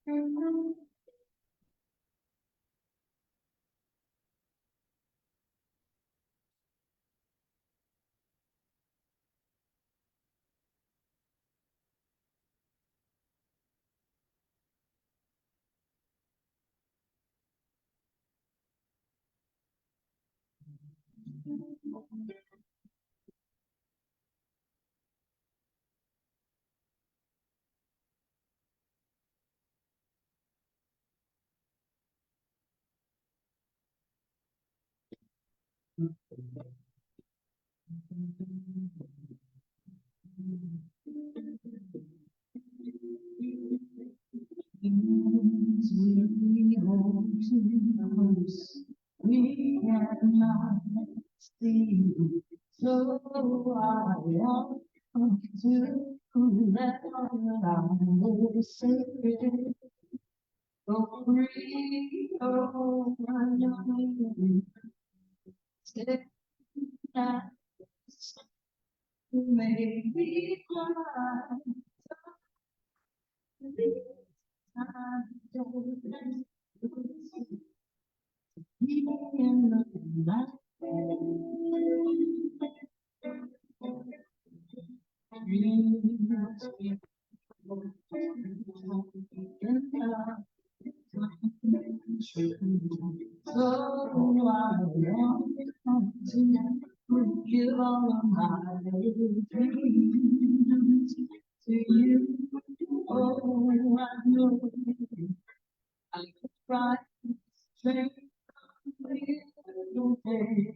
We hope to close. We cannot see. So I want to let our secret go free. Oh, I know that maybe fly. I don't in the night. So I want to give all of my dreams to you. Oh, I know I could try straight little day.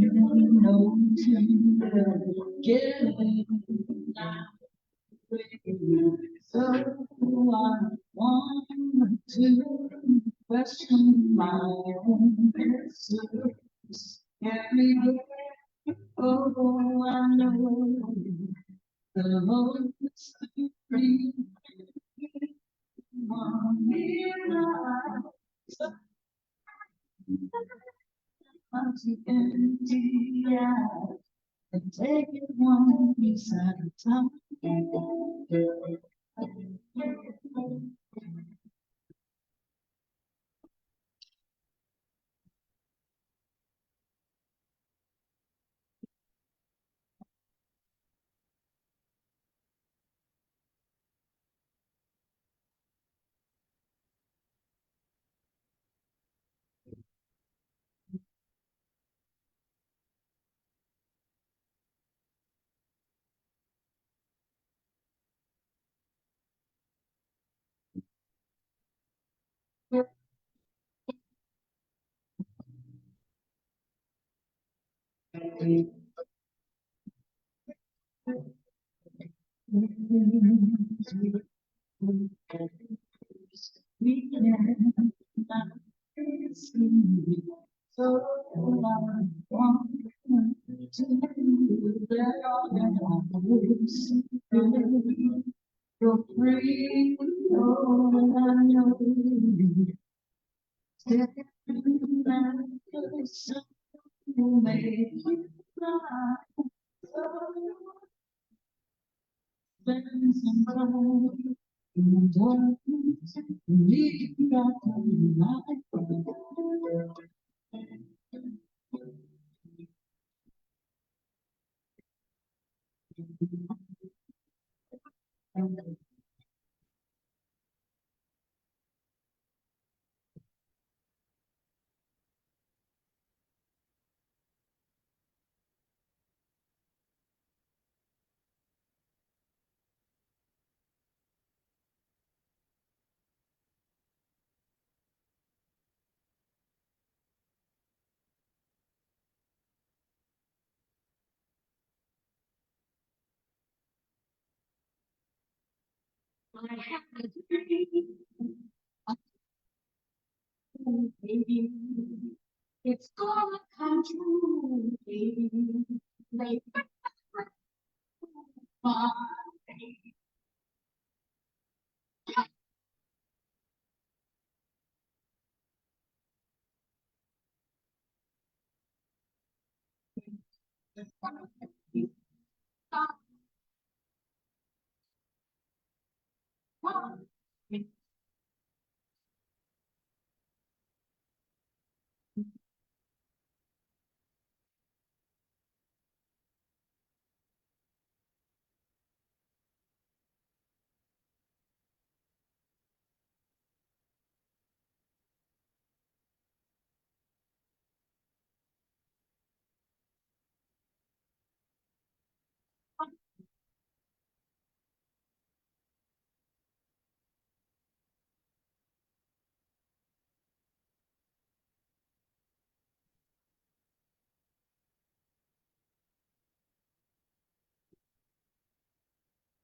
We know to get so I want to question my own answers. Every day, oh, I know the most free one here so much empty out and take it one piece at a time. We can see. So I want to let all that I go free. Oh, I know that the sun will make you cry. So spend some time in the darkness, leave that light. I have a dream of baby. It's gonna come true, baby. Late my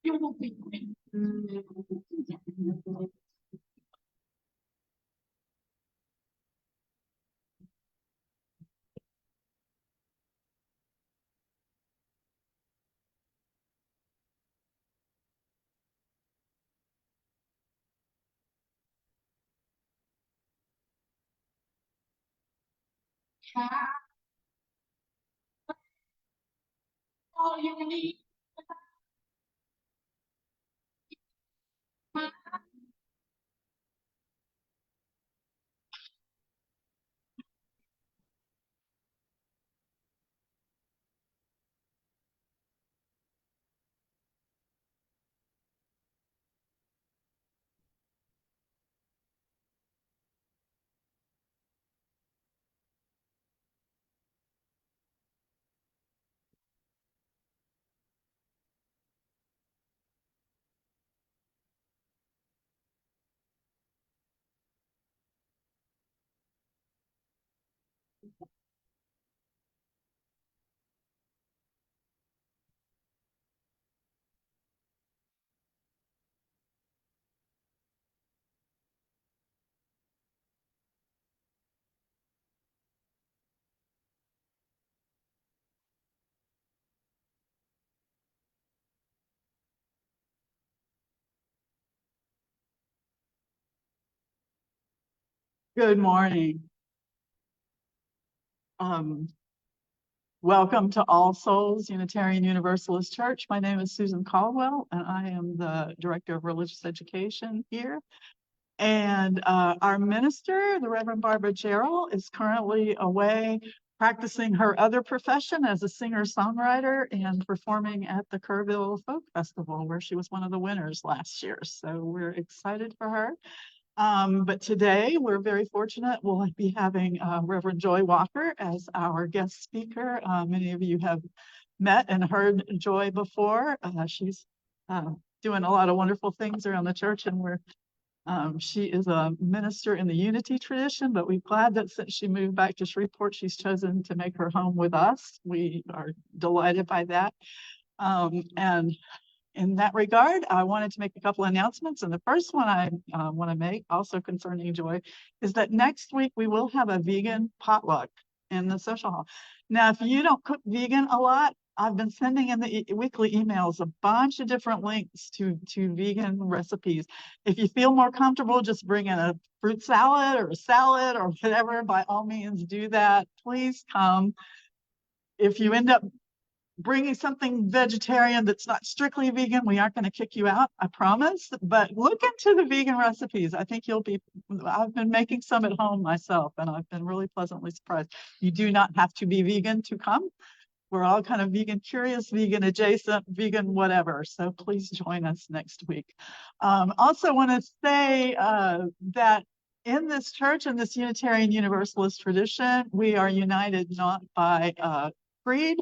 you will be great. All you need. Good morning. Um, Welcome to All Souls Unitarian Universalist Church. My name is Susan Caldwell, and I am the Director of Religious Education here. And our minister, the Reverend Barbara Gerald, is currently away practicing her other profession as a singer-songwriter and performing at the Kerrville Folk Festival, where she was one of the winners last year. So we're excited for her. But today we're very fortunate. We'll be having Reverend Joy Walker as our guest speaker. Many of you have met and heard Joy before. She's doing a lot of wonderful things around the church, and she is a minister in the Unity tradition, but we're glad that since she moved back to Shreveport, she's chosen to make her home with us. We are delighted by that. And in that regard, I wanted to make a couple announcements. And the first one I want to make, also concerning Joy, is that next week we will have a vegan potluck in the social hall. Now, if you don't cook vegan a lot, I've been sending in the weekly emails a bunch of different links to vegan recipes. If you feel more comfortable just bringing a fruit salad or a salad or whatever, by all means do that. Please come. If you end up bringing something vegetarian that's not strictly vegan, we aren't going to kick you out, I promise. But look into the vegan recipes. I think I've been making some at home myself, and I've been really pleasantly surprised. You do not have to be vegan to come. We're all kind of vegan curious, vegan adjacent, vegan whatever. So please join us next week. Also want to say that in this church, in this Unitarian Universalist tradition, we are united not by creed,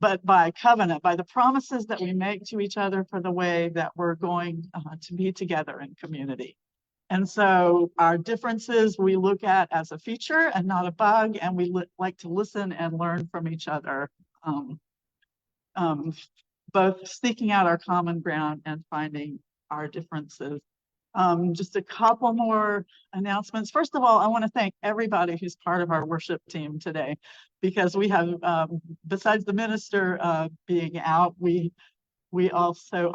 but by covenant, by the promises that we make to each other for the way that we're going to be together in community. And so our differences we look at as a feature and not a bug, and we like to listen and learn from each other, both seeking out our common ground and finding our differences Just a couple more announcements. First of all, I want to thank everybody who's part of our worship team today, because we have, besides the minister being out, we also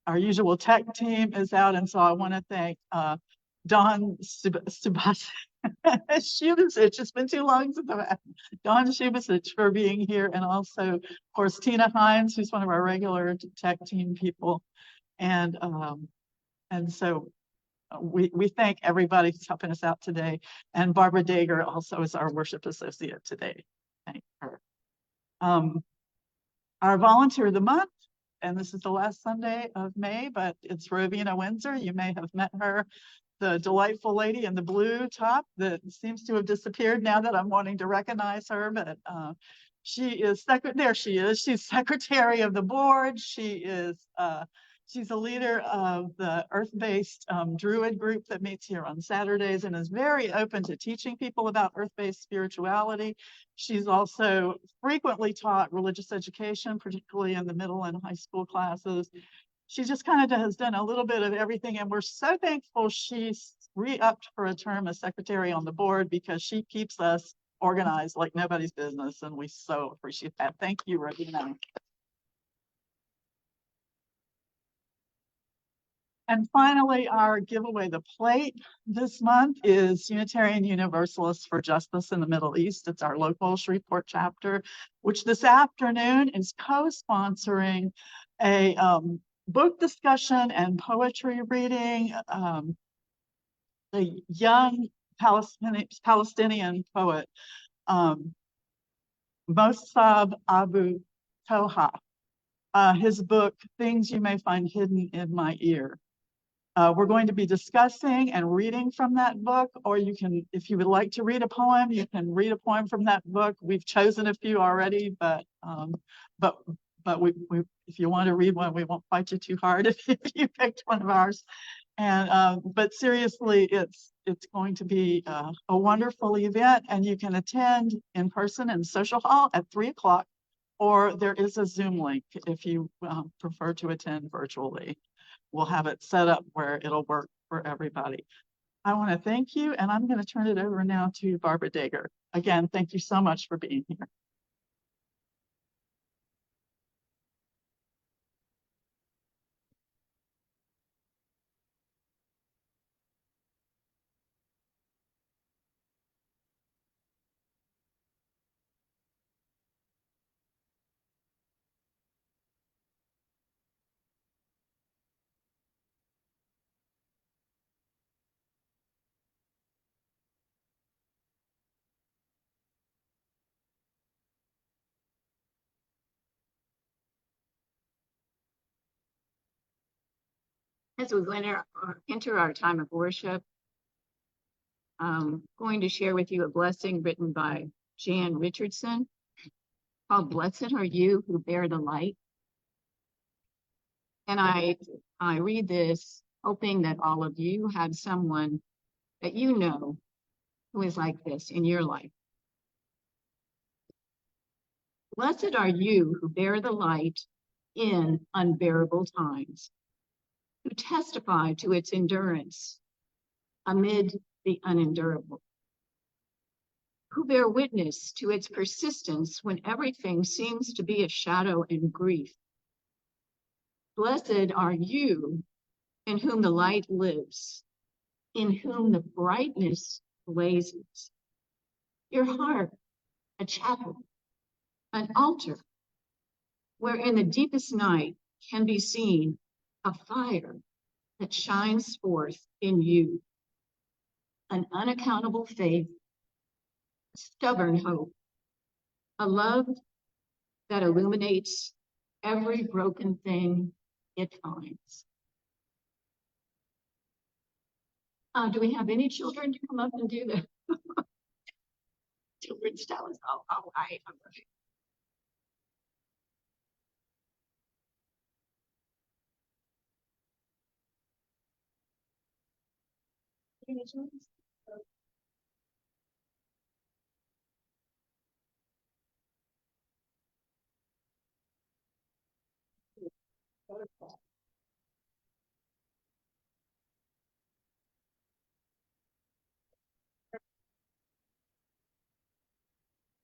our usual tech team is out, and so I want to thank Don Subasic. It's been too long since I've had Don Subasic for being here, and also, of course, Tina Hines, who's one of our regular tech team people, and so we thank everybody who's helping us out today, and Barbara Dager also is our worship associate today. Thank her. Our volunteer of the month, and this is the last Sunday of May, but it's Rovina Windsor. You may have met her, the delightful lady in the blue top that seems to have disappeared now that I'm wanting to recognize her, but she is there she is. She's secretary of the board. She's a leader of the earth-based Druid group that meets here on Saturdays and is very open to teaching people about earth-based spirituality. She's also frequently taught religious education, particularly in the middle and high school classes. She just kind of has done a little bit of everything, and we're so thankful she's re-upped for a term as secretary on the board, because she keeps us organized like nobody's business, and we so appreciate that. Thank you, Rovina. And finally, our giveaway, the plate this month, is Unitarian Universalists for Justice in the Middle East. It's our local Shreveport chapter, which this afternoon is co-sponsoring a book discussion and poetry reading. The young Palestinian poet, Mossab Abu Toha, his book, Things You May Find Hidden in My Ear. We're going to be discussing and reading from that book, or you can, if you would like to read a poem, you can read a poem from that book. We've chosen a few already, but if you want to read one, we won't fight you too hard if you picked one of ours. And but seriously, it's going to be a wonderful event, and you can attend in person in Social Hall at 3 o'clock, or there is a Zoom link if you prefer to attend virtually. We'll have it set up where it'll work for everybody. I want to thank you, and I'm going to turn it over now to Barbara Dager. Again, thank you so much for being here. As we enter our time of worship, I'm going to share with you a blessing written by Jan Richardson called "Blessed Are You Who Bear the Light." And I read this hoping that all of you have someone that you know who is like this in your life. Blessed are you who bear the light in unbearable times, who testify to its endurance amid the unendurable, who bear witness to its persistence when everything seems to be a shadow and grief. Blessed are you in whom the light lives, in whom the brightness blazes. Your heart, a chapel, an altar, where in the deepest night can be seen a fire that shines forth in you, an unaccountable faith, a stubborn hope, a love that illuminates every broken thing it finds. Do we have any children to come up and do the children's talents? Oh, all right.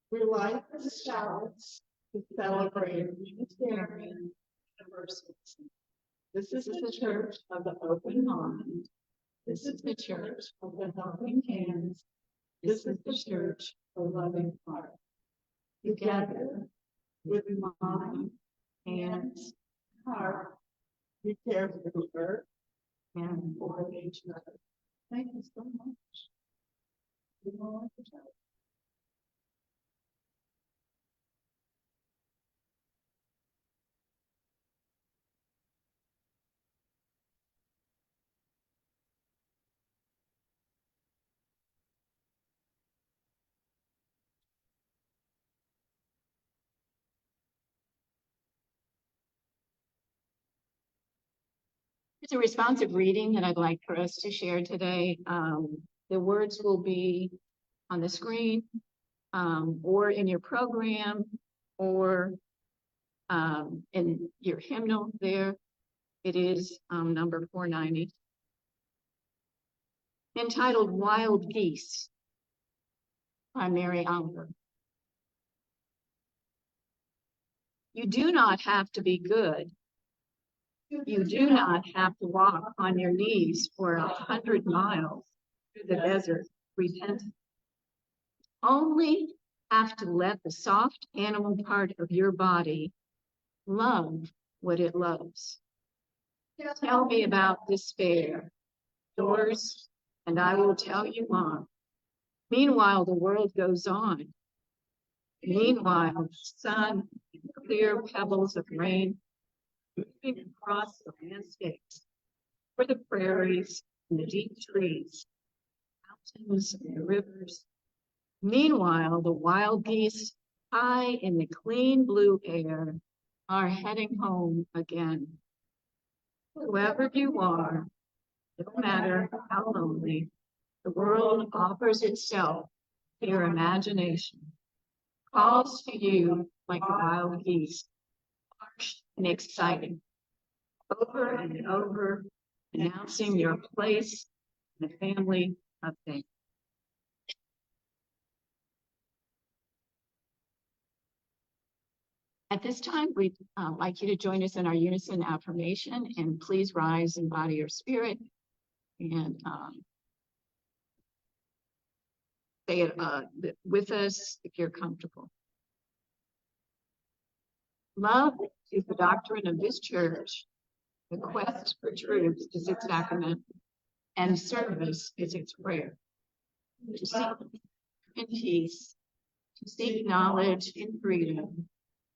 We light the shouts to celebrate Unitarian Universalism. This is the church of the open mind. This is the church of the helping hands. This is the church of the loving heart. Together with mind, hands, heart, we care for the earth and for each other. Thank you so much. We all like each other. It's a responsive reading that I'd like for us to share today. The words will be on the screen, or in your program, or in your hymnal there. It is number 490. Entitled Wild Geese by Mary Oliver. You do not have to be good. You do not have to walk on your knees for 100 miles through the desert repentant. Only have to let the soft animal part of your body love what it loves. Tell me about despair, yours, and I will tell you more. Meanwhile, the world goes on. Meanwhile, the sun and clear pebbles of rain moving across the landscapes, for the prairies and the deep trees, mountains and the rivers. Meanwhile, the wild geese, high in the clean blue air, are heading home again. Whoever you are, no matter how lonely, the world offers itself to your imagination, calls to you like the wild geese, harsh and exciting, over and over, announcing your place in the family of things. At this time, we'd like you to join us in our unison affirmation, and please rise in body or spirit and say it with us if you're comfortable. Love is the doctrine of this church. The quest for truth is its sacrament, and service is its prayer. To seek in peace, to seek knowledge in freedom,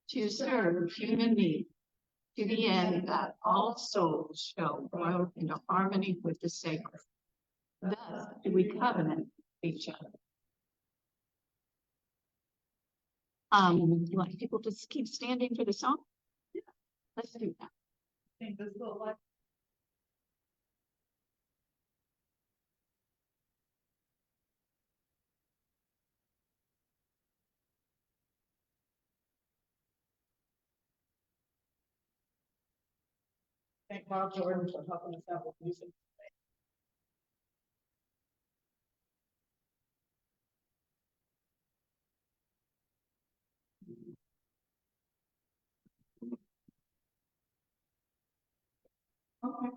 to serve human need, to the end that all souls shall grow into harmony with the sacred. Thus do we covenant each other. You want people to keep standing for the song? Yeah. Let's do that. I think this will like. Thank Bob Jordan for helping us out with music. Okay.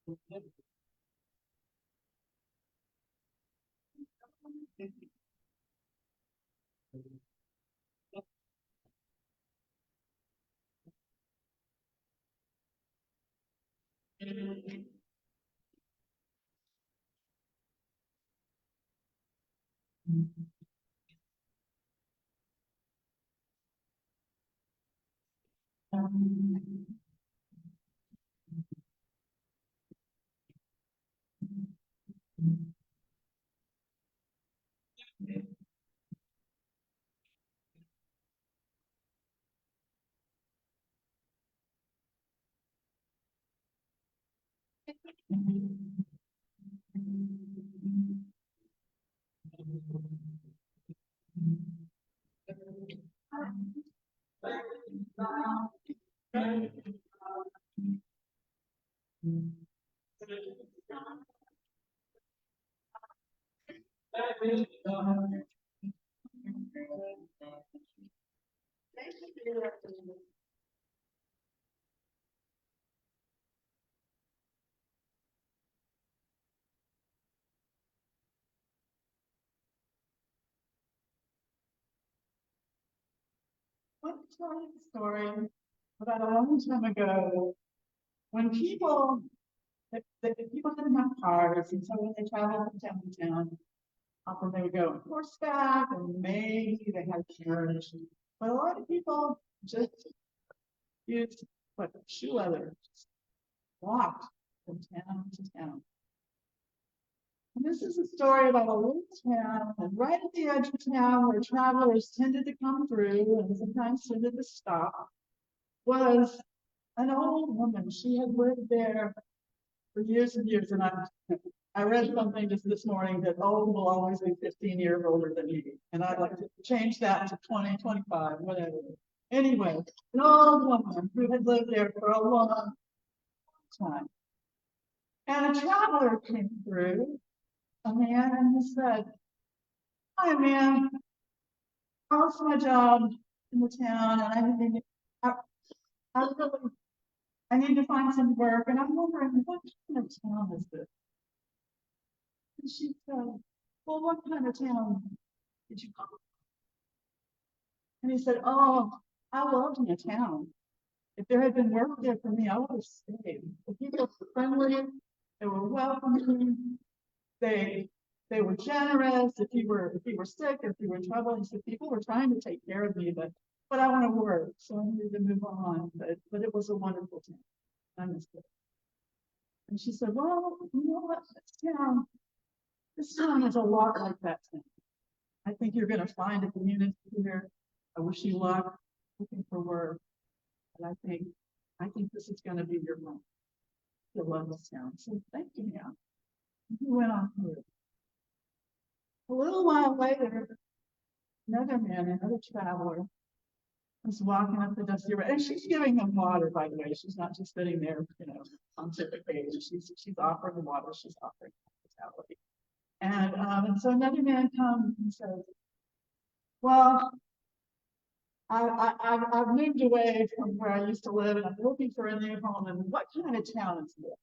Let me tell you a story about a long time ago when people didn't have cars, and so when they traveled from town to town, often they would go on horseback, and maybe they had a carriage. But a lot of people just used what shoe leather, just walked from town to town. And this is a story about a little town, and right at the edge of town where travelers tended to come through and sometimes tended to stop, was an old woman. She had lived there for years and years, and I read something just this morning that old will always be 15 years older than you. And I'd like to change that to 20, 25, whatever. Anyway, an old woman who had lived there for a long time. And a traveler came through, a man, and he said, "Hi, ma'am. I lost my job in the town, and I really, I need to find some work, and I'm wondering what kind of town is this?" And she said, "Well, what kind of town did you come?" And he said, "Oh, I loved my town. If there had been work there for me, I would have stayed. The people were friendly, they were welcoming, they were generous. If you were sick, if you were in trouble," he said, "people were trying to take care of me, but I want to work, so I needed to move on. But it was a wonderful town. I missed it." And she said, "Well, you know what? This town is a lot like that town. I think you're going to find a community here. I wish you luck looking for work. And I think this is going to be your home. You'll love this town." So thank you, ma'am. He went on through. A little while later, another man, another traveler, was walking up the dusty road, and she's giving them water, by the way. She's not just sitting there, pontificating. She's offering water. She's offering hospitality. And so another man comes and says, "Well, I've moved away from where I used to live, and I'm looking for a new home. And what kind of town is this?"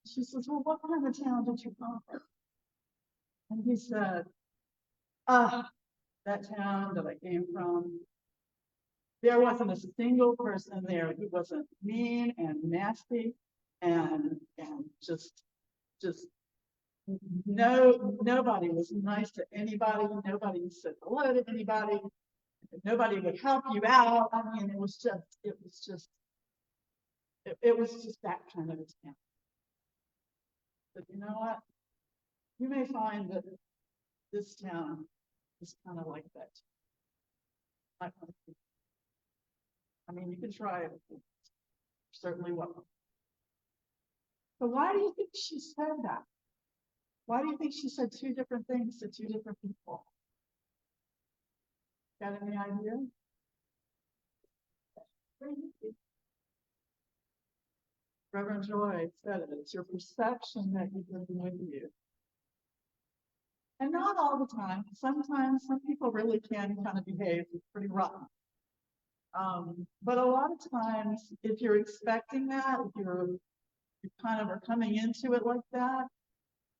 She says, "Well, what kind of town did you come from?" And he said, "That town that I came from, there wasn't a single person there who wasn't mean and nasty and just nobody was nice to anybody. Nobody said hello to anybody. Nobody would help you out. I mean, it was just that kind of a town." But you know what? You may find that this town is kind of like that. I mean, you can try it. Certainly welcome. But why do you think she said that? Why do you think she said two different things to two different people? Got any idea? Reverend Joy said it. It's your perception that you bring with you. And not all the time. Sometimes some people really can kind of behave pretty rotten. But a lot of times, if you're expecting that, if you're you kind of are coming into it like that,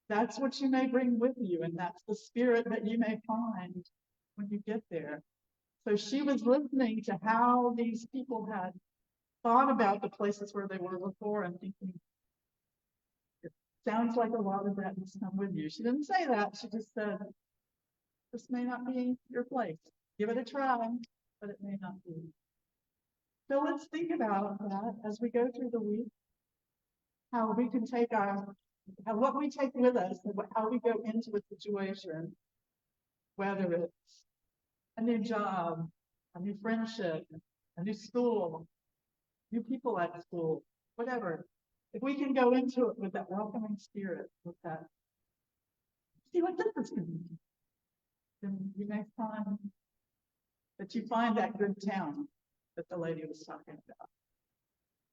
that's what you may bring with you, and that's the spirit that you may find when you get there. So she was listening to how these people had thought about the places where they were before and thinking, it sounds like a lot of that has come with you. She didn't say that. She just said, this may not be your place. Give it a try, but it may not be. So let's think about that as we go through the week, how we can take what we take with us, and how we go into a situation, whether it's a new job, a new friendship, a new school, new people at school, whatever. If we can go into it with that welcoming spirit, with that, see what this is going to be, then you may find that you find that good town that the lady was talking about.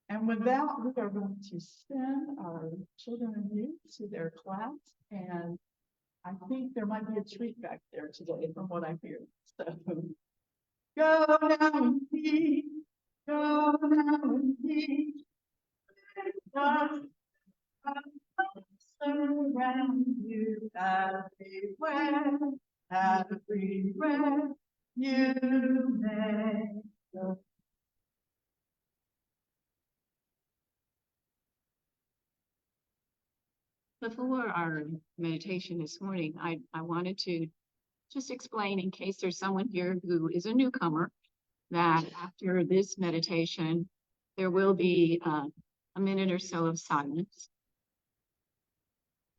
And with that, we are going to send our children and youth to their class. And I think there might be a treat back there today from what I hear. So go now and see, go now and see. God surround you everywhere, everywhere you may go. Before our meditation this morning, I wanted to just explain, in case there's someone here who is a newcomer, that after this meditation, there will be a minute or so of silence.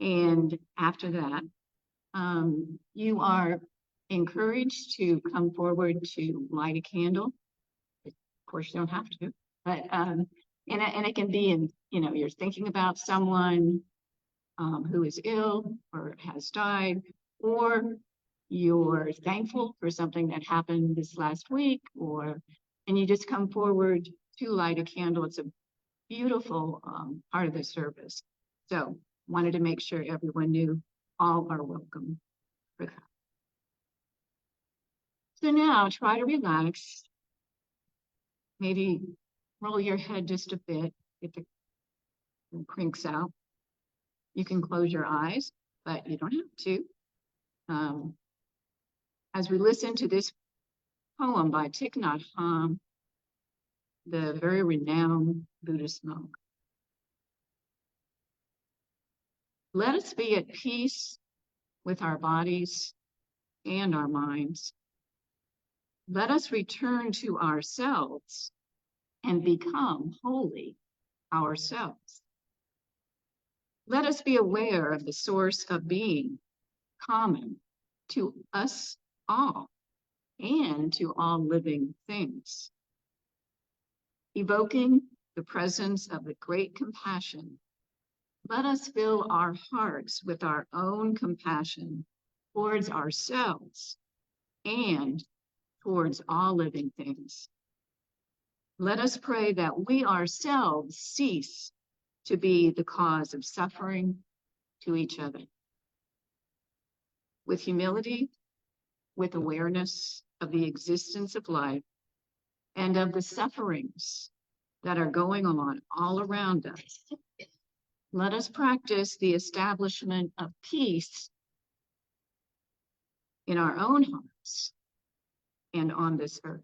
And after that, you are encouraged to come forward to light a candle. Of course, you don't have to, but and it can be in, you're thinking about someone who is ill or has died, or you're thankful for something that happened this last week, and you just come forward to light a candle. It's a beautiful part of the service. So wanted to make sure everyone knew all are welcome for that. So now try to relax. Maybe roll your head just a bit if it crinks out. You can close your eyes, but you don't have to. As we listen to this poem by Thich Nhat Hanh, the very renowned Buddhist monk, let us be at peace with our bodies and our minds. Let us return to ourselves and become wholly ourselves. Let us be aware of the source of being common to us all and to all living things. Evoking the presence of the great compassion, let us fill our hearts with our own compassion towards ourselves and towards all living things. Let us pray that we ourselves cease to be the cause of suffering to each other. With humility, with awareness of the existence of life and of the sufferings that are going on all around us, let us practice the establishment of peace in our own hearts and on this earth.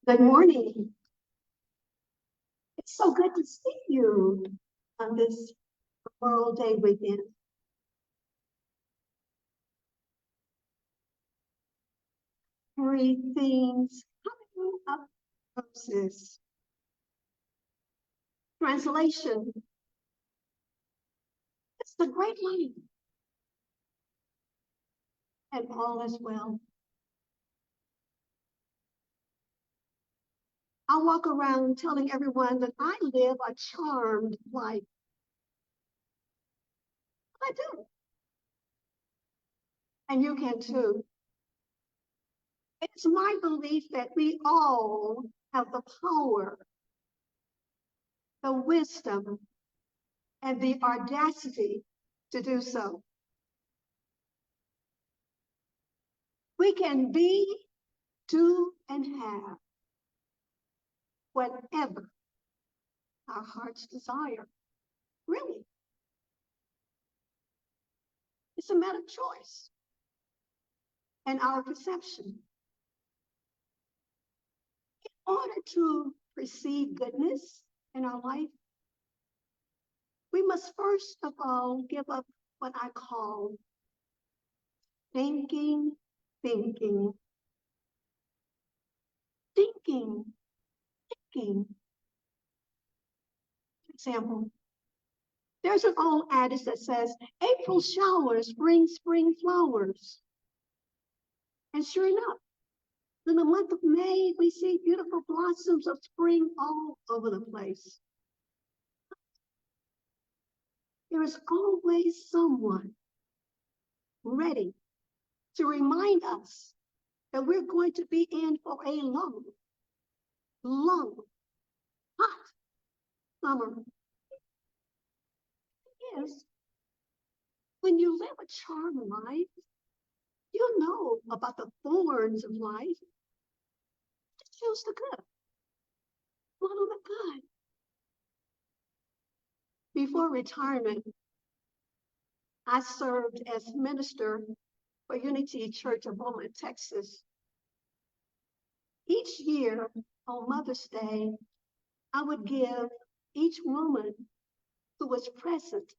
Good morning. It's so good to see you on this World Day weekend. Everything's coming up verses. Translation. It's the great light. And all is well. I walk around telling everyone that I live a charmed life. I do. And you can too. It's my belief that we all have the power, the wisdom, and the audacity to do so. We can be, do, and have whatever our hearts desire. Really. It's a matter of choice and our perception. In order to perceive goodness in our life, we must first of all give up what I call thinking. Example, there's an old adage that says, April showers bring spring flowers. And sure enough, in the month of May, we see beautiful blossoms of spring all over the place. There is always someone ready to remind us that we're going to be in for a long, hot summer. Yes, when you live a charmed life, you know about the thorns of life. Just choose the good. Follow the good. Before retirement, I served as minister for Unity Church of Beaumont, Texas. Each year on Mother's Day, I would give each woman who was present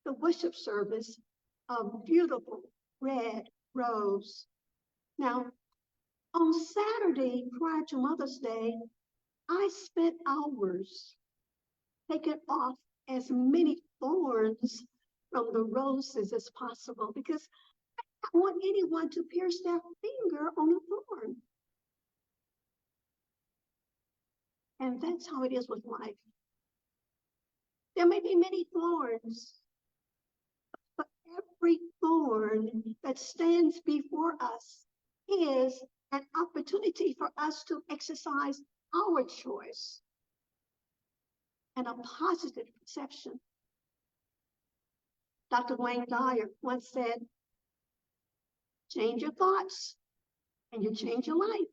the worship service a beautiful red rose. Now, on Saturday prior to Mother's Day, I spent hours taking off as many thorns from the roses as possible because I don't want anyone to pierce their finger on a thorn. And that's how it is with life. There may be many thorns, but every thorn that stands before us is an opportunity for us to exercise our choice and a positive perception. Dr. Wayne Dyer once said, change your thoughts and you change your life.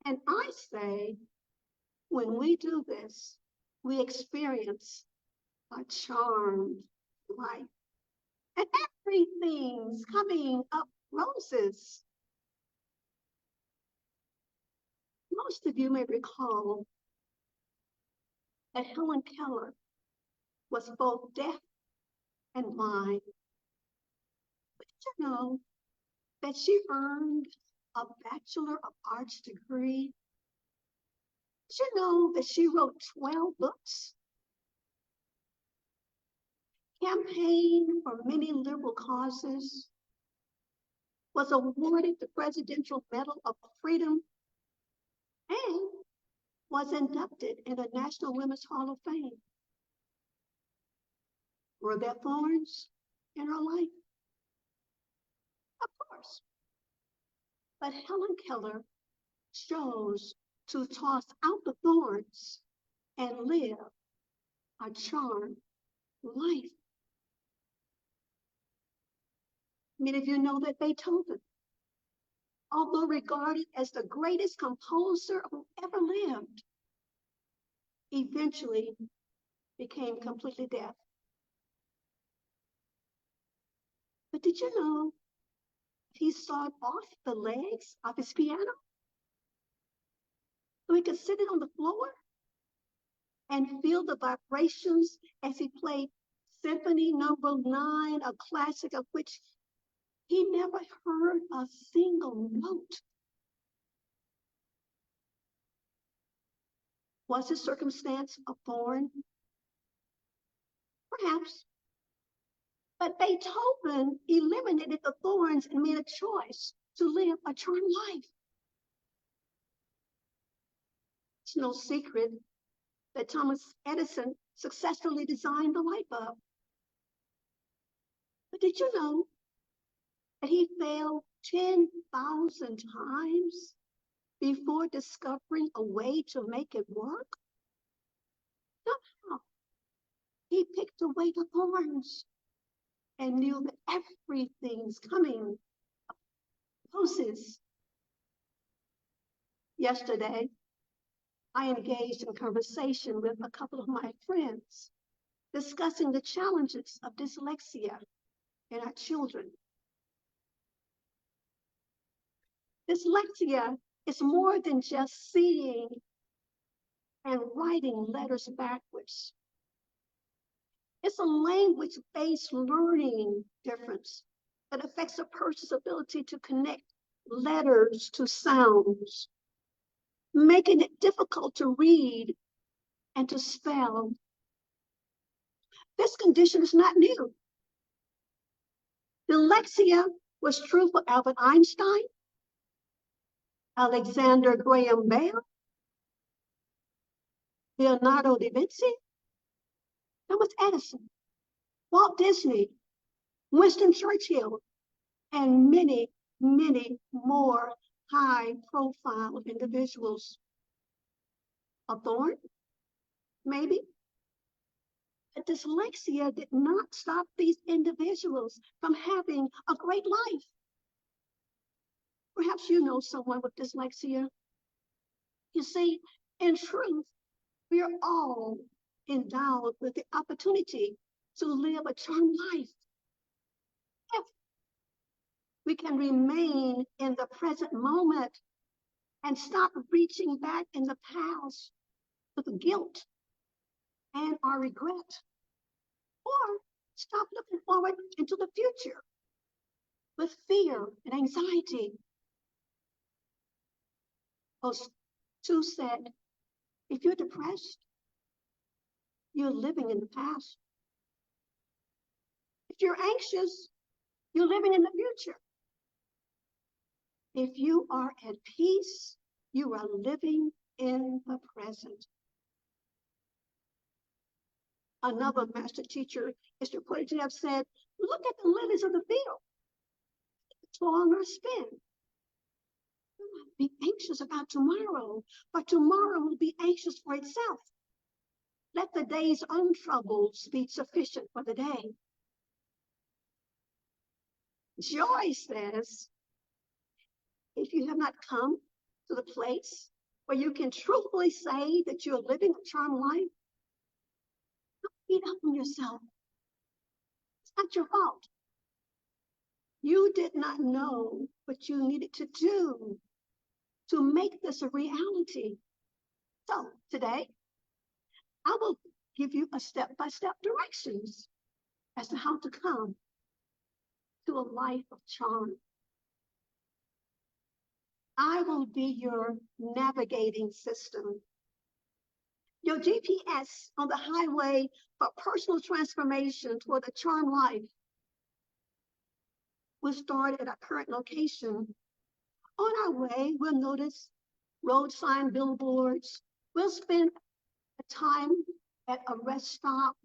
And I say, when we do this, we experience a charmed life. And everything's coming up roses. Most of you may recall that Helen Keller was both deaf and blind. But did you know that she earned a Bachelor of Arts degree? Did you know that she wrote 12 books? Campaigned for many liberal causes, was awarded the Presidential Medal of Freedom, and was inducted in the National Women's Hall of Fame. Were there thorns in her life? Of course. But Helen Keller chose to toss out the thorns and live a charmed life. Many of you know that Beethoven, although regarded as the greatest composer who ever lived, eventually became completely deaf. But did you know he sawed off the legs of his piano so he could sit it on the floor and feel the vibrations as he played Symphony Number 9, a classic of which he never heard a single note? Was his circumstance a thorn? Perhaps. But Beethoven eliminated the thorns and made a choice to live a charmed life. It's no secret that Thomas Edison successfully designed the light bulb. But did you know that he failed 10,000 times before discovering a way to make it work? Somehow, he picked away the thorns and knew that everything's coming roses. Yesterday, I engaged in conversation with a couple of my friends, discussing the challenges of dyslexia in our children. Dyslexia is more than just seeing and writing letters backwards. It's a language-based learning difference that affects a person's ability to connect letters to sounds, making it difficult to read and to spell. This condition is not new. Dyslexia was true for Albert Einstein, Alexander Graham Bell, Leonardo da Vinci, Thomas Edison, Walt Disney, Winston Churchill, and many, many more high-profile individuals. A thorn? Maybe. But dyslexia did not stop these individuals from having a great life. Perhaps you know someone with dyslexia. You see, in truth, we are all endowed with the opportunity to live a charmed life if we can remain in the present moment and stop reaching back in the past with guilt and our regret, or stop looking forward into the future with fear and anxiety. Those two said, if you're depressed, you're living in the past. If you're anxious, you're living in the future. If you are at peace, you are living in the present. Another master teacher, Mr. Porter, have said, look at the lilies of the field. Toil nor spin. Do not be anxious about tomorrow, but tomorrow will be anxious for itself. Let the day's own troubles be sufficient for the day. Joy says, if you have not come to the place where you can truthfully say that you're living a charmed life, don't beat up on yourself. It's not your fault. You did not know what you needed to do to make this a reality. So today, I will give you a step-by-step directions as to how to come to a life of charm. I will be your navigating system, your GPS on the highway for personal transformation toward a charmed life. We'll start at our current location. On our way, we'll notice road sign billboards. We'll spend time at a rest stop,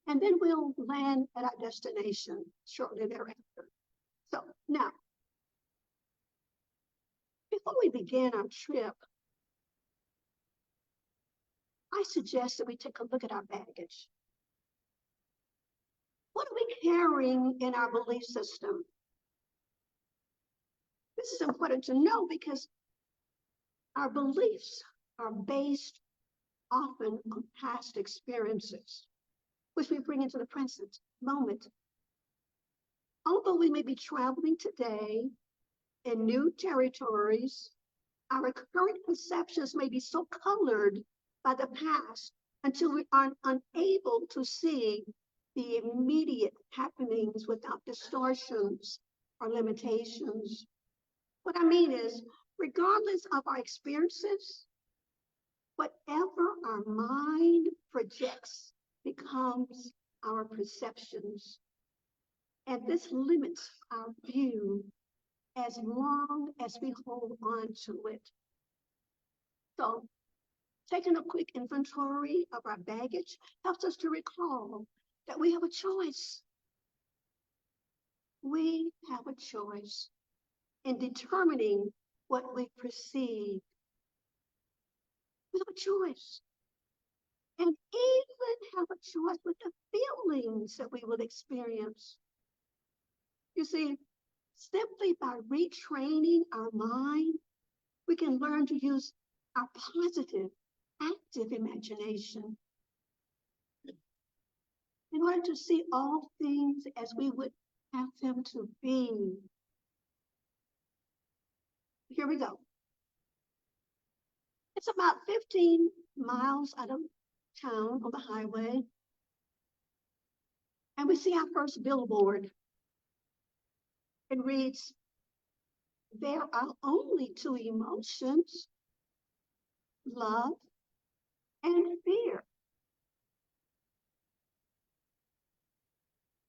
and then we'll land at our destination shortly thereafter. So now, before we begin our trip, I suggest that we take a look at our baggage. What are we carrying in our belief system? This is important to know because our beliefs are based often on past experiences, which we bring into the present moment. Although we may be traveling today in new territories, our current perceptions may be so colored by the past until we are unable to see the immediate happenings without distortions or limitations. What I mean is, regardless of our experiences, whatever our mind projects becomes our perceptions. And this limits our view as long as we hold on to it. So, taking a quick inventory of our baggage helps us to recall that we have a choice. We have a choice in determining what we perceive. We have a choice. And even have a choice with the feelings that we will experience. You see, simply by retraining our mind, we can learn to use our positive, active imagination in order to see all things as we would have them to be. Here we go. It's about 15 miles out of town on the highway. And we see our first billboard. It reads, there are only two emotions, love and fear.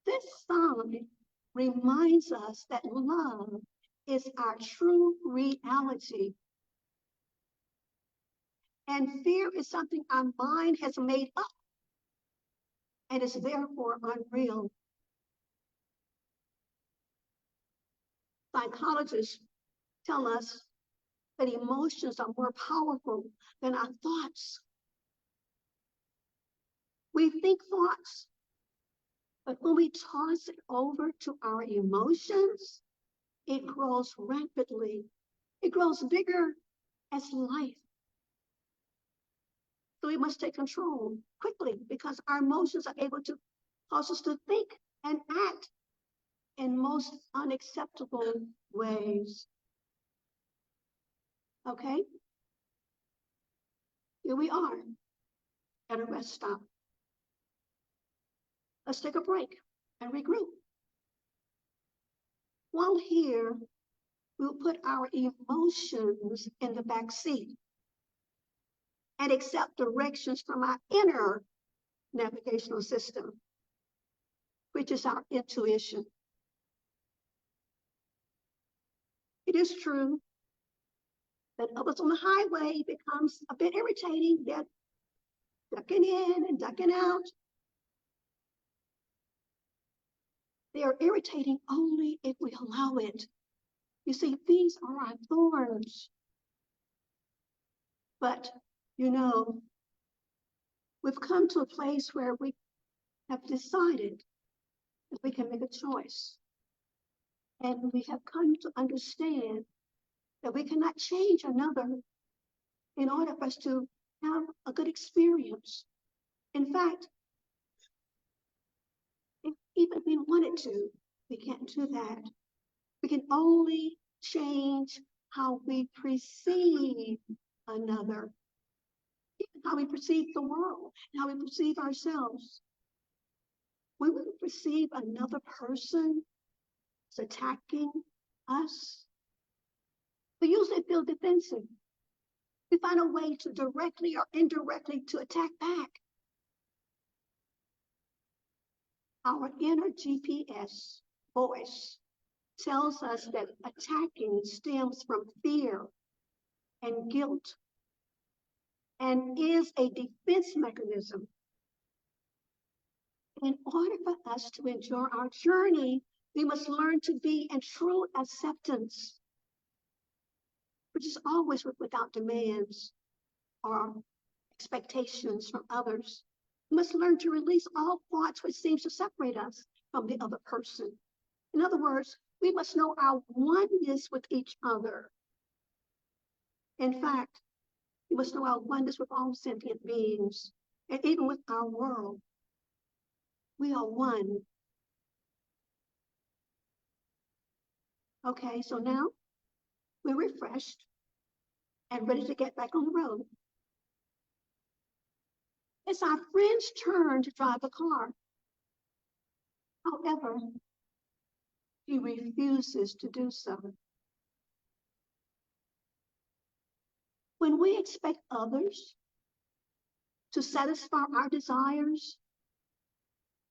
This sign reminds us that love is our true reality. And fear is something our mind has made up and is therefore unreal. Psychologists tell us that emotions are more powerful than our thoughts. We think thoughts, but when we toss it over to our emotions, it grows rapidly. It grows bigger as life. So we must take control quickly because our emotions are able to causes us to think and act in most unacceptable ways. Okay? Here we are at a rest stop. Let's take a break and regroup. While here, we'll put our emotions in the back seat and accept directions from our inner navigational system, which is our intuition. It is true that others on the highway becomes a bit irritating. They're ducking in and ducking out. They are irritating only if we allow it. You see, these are our thorns. But, you know, we've come to a place where we have decided that we can make a choice. And we have come to understand that we cannot change another in order for us to have a good experience. In fact, if even if we wanted to, we can't do that. We can only change how we perceive another, even how we perceive the world, and how we perceive ourselves. When we perceive another person as attacking us, we usually feel defensive. We find a way to directly or indirectly to attack back. Our inner GPS voice tells us that attacking stems from fear and guilt and is a defense mechanism. In order for us to enjoy our journey, we must learn to be in true acceptance, which is always without demands or expectations from others. We must learn to release all thoughts which seems to separate us from the other person. In other words, we must know our oneness with each other. In fact, we must know our oneness with all sentient beings and even with our world. We are one. Okay, so now we're refreshed and ready to get back on the road. It's our friend's turn to drive the car. However, he refuses to do so. When we expect others to satisfy our desires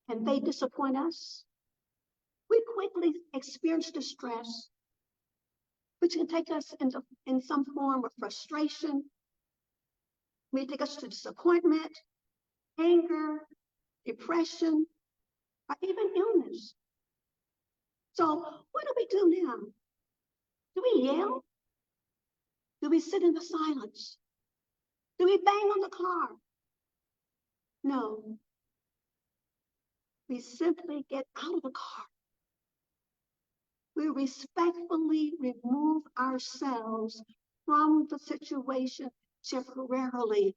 and they disappoint us, we quickly experience distress, which can take us in some form of frustration, may take us to disappointment, anger, depression, or even illness. So what do we do now? Do we yell? Do we sit in the silence? Do we bang on the car? No. We simply get out of the car. We respectfully remove ourselves from the situation temporarily.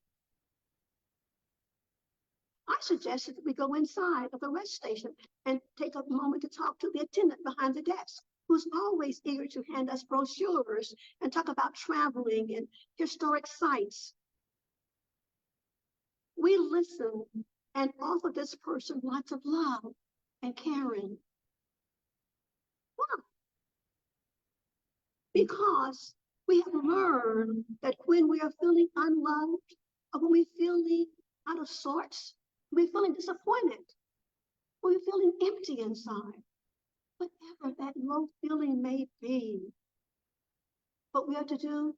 I suggested that we go inside of the rest station and take a moment to talk to the attendant behind the desk, who's always eager to hand us brochures and talk about traveling and historic sites. We listen and offer this person lots of love and caring. Why? Because we have learned that when we are feeling unloved, or when we're feeling out of sorts, when we're feeling disappointed, when we're feeling empty inside, whatever that low feeling may be, what we have to do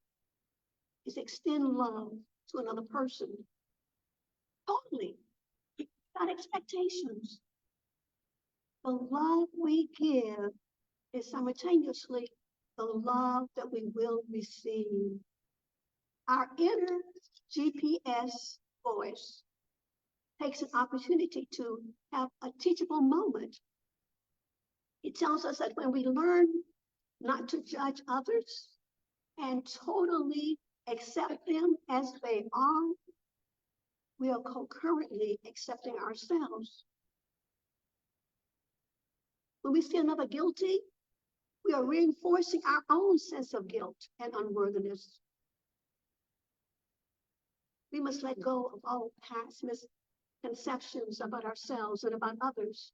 is extend love to another person. Totally, without expectations. The love we give is simultaneously the love that we will receive. Our inner GPS voice takes an opportunity to have a teachable moment. It tells us that when we learn not to judge others and totally accept them as they are, we are concurrently accepting ourselves. When we see another guilty, we are reinforcing our own sense of guilt and unworthiness. We must let go of all past misconceptions about ourselves and about others.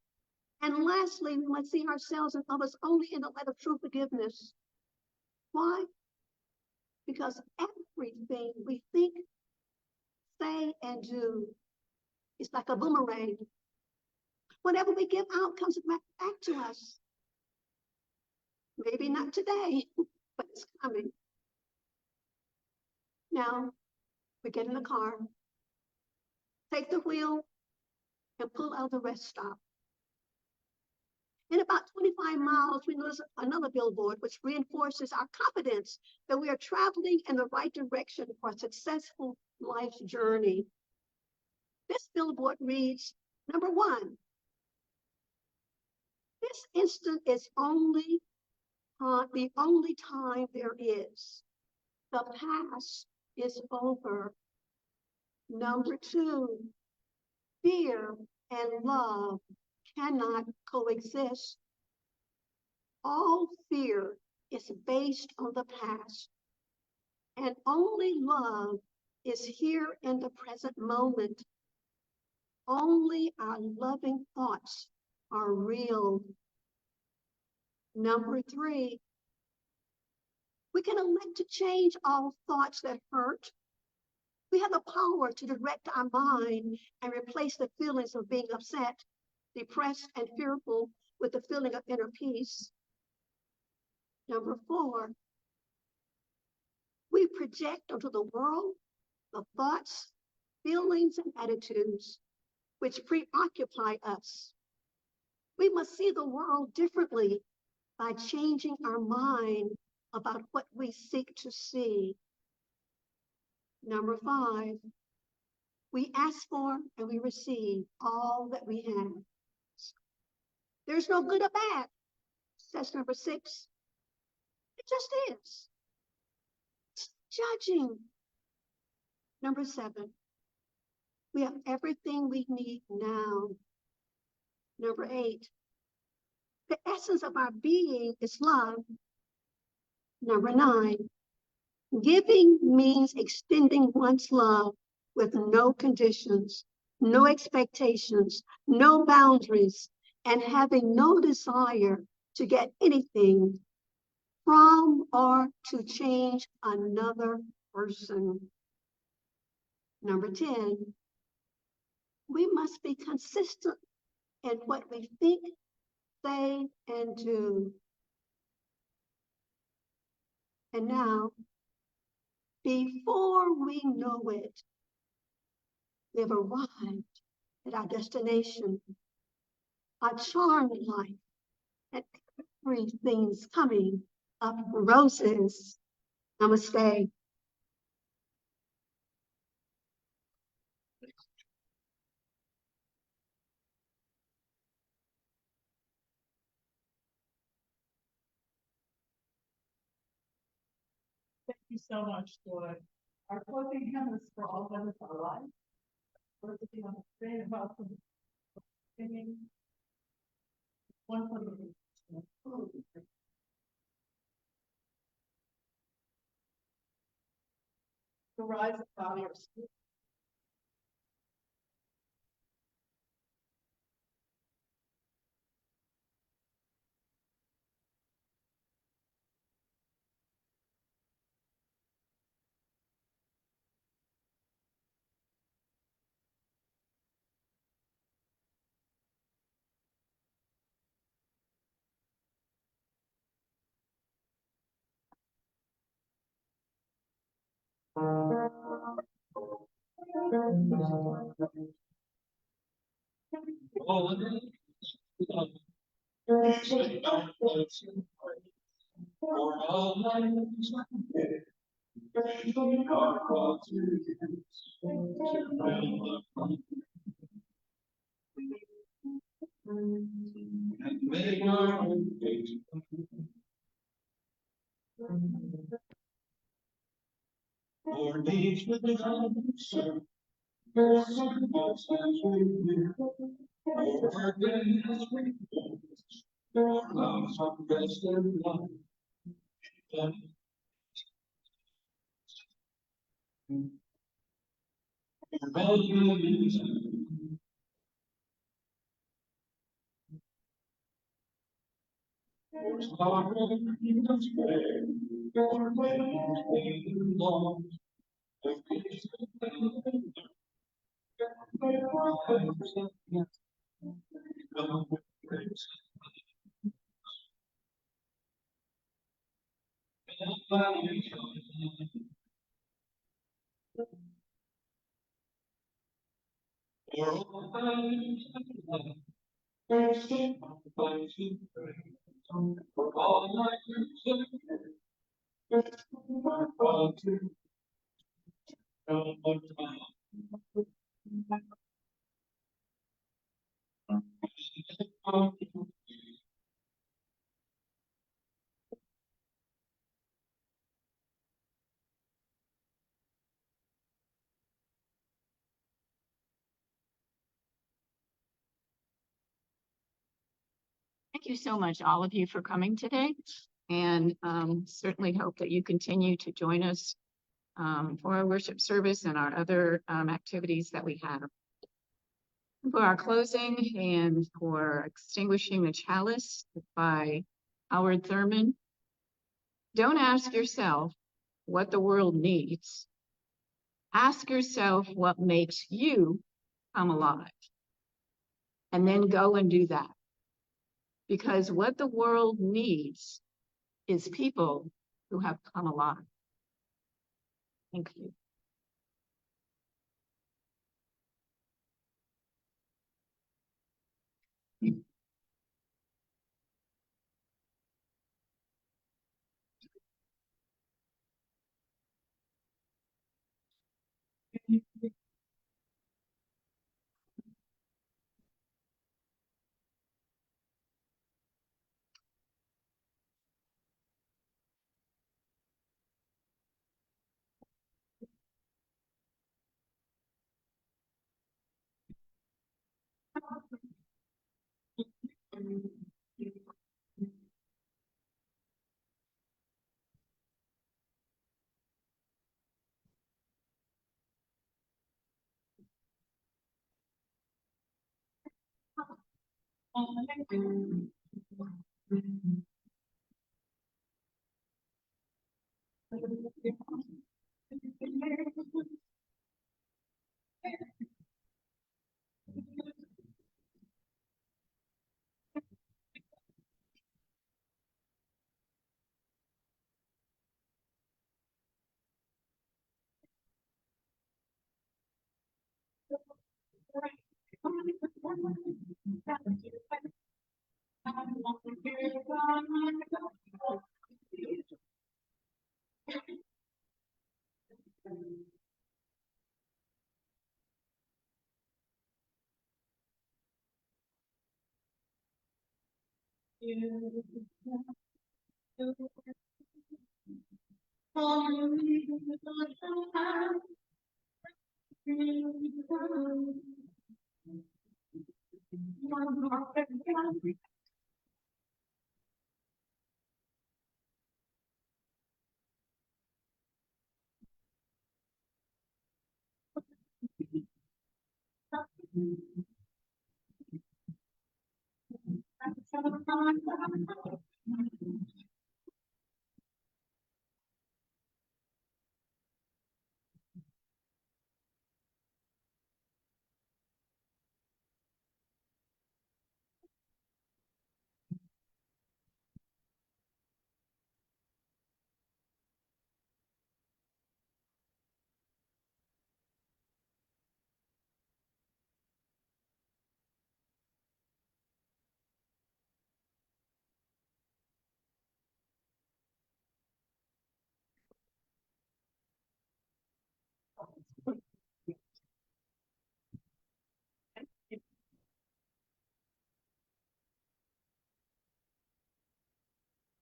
And lastly, we must see ourselves and others only in the light of true forgiveness. Why? Because everything we think, say, and do is like a boomerang. Whatever we give out comes back to us. Maybe not today, but it's coming. Now, we get in the car, take the wheel, and pull out the rest stop. In about 25 miles, we notice another billboard which reinforces our confidence that we are traveling in the right direction for a successful life's journey. This billboard reads, number 1, this instant is the only time there is. The past is over. Number 2, fear and love cannot coexist. All fear is based on the past, and only love is here in the present moment. Only our loving thoughts are real. Number 3, we can elect to change all thoughts that hurt. We have the power to direct our mind and replace the feelings of being upset, depressed, and fearful with the feeling of inner peace. Number 4, we project onto the world the thoughts, feelings, and attitudes which preoccupy us. We must see the world differently by changing our mind about what we seek to see. Number 5, we ask for and we receive all that we have. There's no good or bad, says number 6. It just is. It's judging. Number 7, we have everything we need now. Number 8, the essence of our being is love. Number 9, giving means extending one's love with no conditions, no expectations, no boundaries, and having no desire to get anything from or to change another person. Number 10, we must be consistent in what we think, say, and do. And now, before we know it, we have arrived at our destination, a charmed life, and everything's coming up roses. Namaste. Thank you so much, Joy. Our closing hymn is For All That Is Our Life. What do you want to say about the singing? One for the rise of values. For each with the answer, for our grace, Thank you so much, all of you, for coming today. And certainly hope that you continue to join us for our worship service and our other activities that we have. For our closing and for extinguishing the chalice by Howard Thurman, don't ask yourself what the world needs. Ask yourself what makes you come alive. And then go and do that. Because what the world needs is people who have come alive. Thank you.